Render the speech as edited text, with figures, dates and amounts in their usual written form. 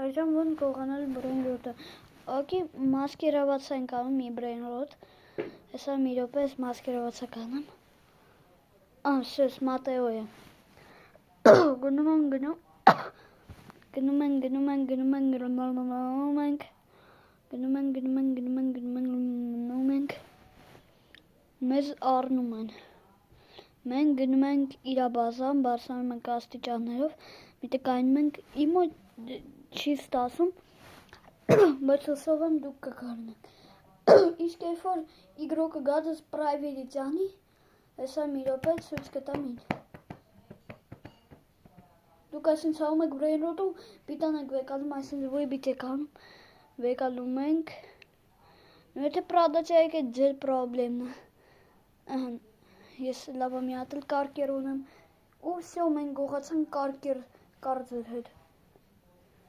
այժմ ոնց գողանալ brain rot-ը։ Okay, մասկիրված ենք անում մի brain rot։ Հեսա մի րոպե ես մասկիրվածա կանեմ։ Սես Մատեո է։ Գնում ենք։ Մեզ առնում են։ Մենք գնում ենք իրա բազան, բարձրանում ենք աստիճաններով, միտը կայնում ենք իմո չի ստասում, բայց հուսով եմ դուք կգարնեք։ Իսկ երբ որ Y-ը գածս private-ից անի, հեսա մի րոպե ցույց կտամ ինձ։ Դուք այսինքն ցավում եք brain rot-ում, պիտան եք վեկալում, այսինքն վեբիտ եք անում, վեկալում ենք։ Եթե պրադաչա եք այդ ձեր պրոբլեմն է։ Ես լավա մի հատ էլ կարկեր ունեմ, ու վсё, մենք գողացանք կարկեր կար ձեր հետ։